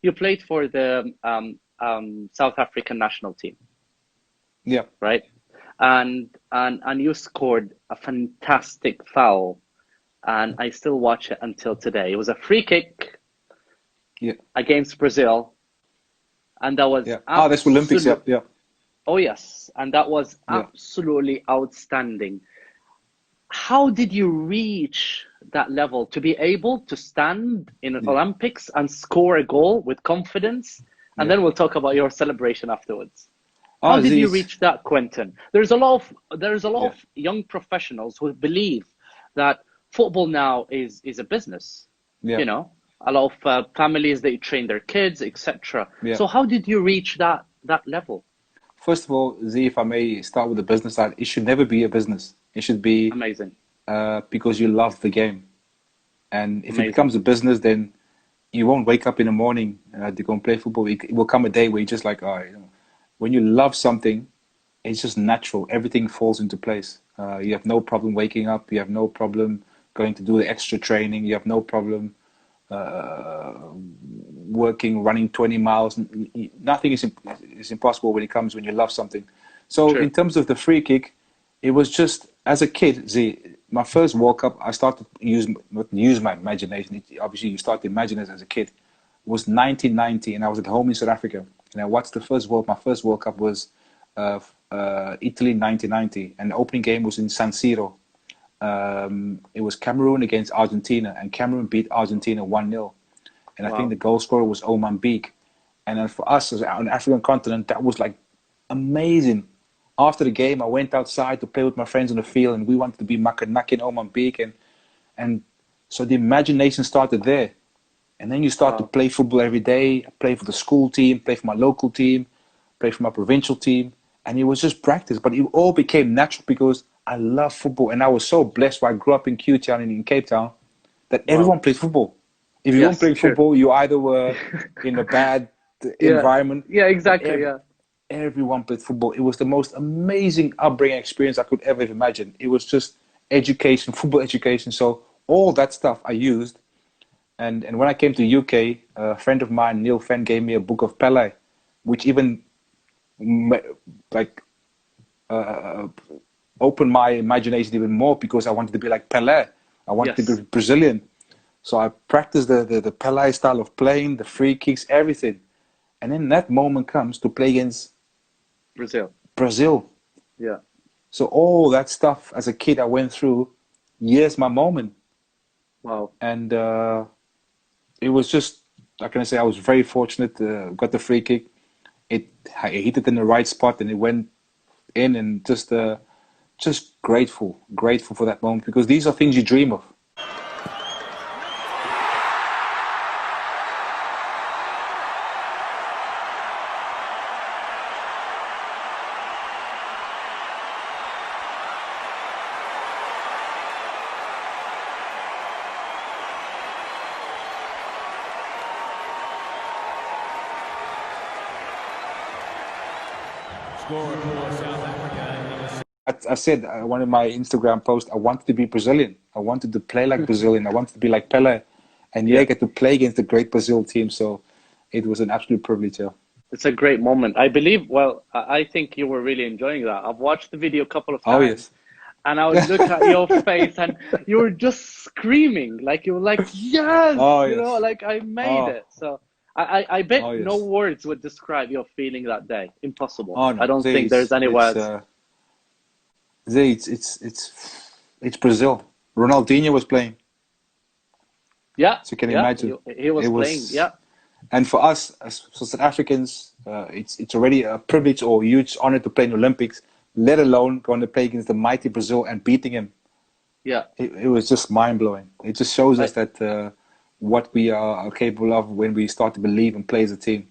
you played for the South African national team, Yeah, right? And you scored a fantastic foul, and I still watch it until today. It was a free kick yeah, against Brazil, and that was yeah. Ah, that's Olympics. Yeah, yeah, oh yes, and that was yeah, absolutely outstanding. How did you reach that level to be able to stand in an yeah, Olympics and score a goal with confidence? And yeah. then we'll talk about your celebration afterwards. How Ah, did you Aziz. reach that, Quinton? There's a lot Yeah, of young professionals who believe that football now is a business. yeah, You know, a lot of families, they train their kids, etc. yeah. So how did you reach that level? First of all, Z, if I may start with the business side, it should never be a business. It should be Amazing, because you love the game. And if it amazing. becomes a business, then you won't wake up in the morning to go and play football. It will come a day where you're just like, oh, when you love something, it's just natural. Everything falls into place. You have no problem waking up. You have no problem going to do the extra training. You have no problem uh, working, running 20 miles. Nothing is impossible when you love something. So in True. terms of the free kick, it was just as a kid. My first World Cup, I started to use my imagination. Obviously, you start to imagine it as a kid. It was 1990, and I was at home in South Africa, and I watched my first World Cup was Italy 1990, and the opening game was in San Siro. It was Cameroon against Argentina, and Cameroon beat Argentina 1-0. And I think the Wow. goal scorer was Oman Beek. And then for us, as on the African continent, that was like amazing. After the game, I went outside to play with my friends on the field, and we wanted to be Makanaki and Oman Beek. And so the imagination started there. And then you start to Wow. play football every day, play for the school team, play for my local team, play for my provincial team. And it was just practice, but it all became natural because I love football. And I was so blessed when I grew up in Q Town and in Cape Town that Wow. everyone played football. If you weren't Yes, playing true. football, you either were in a bad Yeah. environment, Yeah, but exactly. Yeah. everyone played football. It was the most amazing upbringing experience I could ever imagine. It was just education, football education. So all that stuff I used and when I came to UK, a friend of mine, Neil Fenn, gave me a book of Pele, which even like uh, opened my imagination even more because I wanted to be like Pele. I wanted to Yes. be Brazilian. So I practiced the Pele style of playing, the free kicks, everything. And then that moment comes to play against Brazil. Brazil. Yeah. So all that stuff as a kid I went through, here's my moment. Wow. And it was just, how can I say, I was very fortunate. Got the free kick. I hit it in the right spot and it went in, and just grateful for that moment because these are things you dream of. Score for South Africa. I said one of my Instagram posts, I wanted to be Brazilian. I wanted to play like Brazilian. I wanted to be like Pele, and yeah, I Yeah. get to play against the great Brazil team. So it was an absolute privilege. Yeah. It's a great moment. I believe, well, I think you were really enjoying that. I've watched the video a couple of Oh times yes. and I would look at your face and you were just screaming. Like you were like, yes, Oh you know, yes. like I made Oh it. So I bet oh no yes. words would describe your feeling that day. Impossible. Oh I no. don't See, think there's any it's words. see, it's Brazil. Ronaldinho was playing, Yeah, so you can yeah, imagine. he It was playing. was, Yeah, and for us as for South Africans, it's already a privilege or a huge honor to play in the Olympics. Let alone going to play against the mighty Brazil and beating him. yeah. It was just mind blowing. It just shows I, us that what we are capable of when we start to believe and play as a team.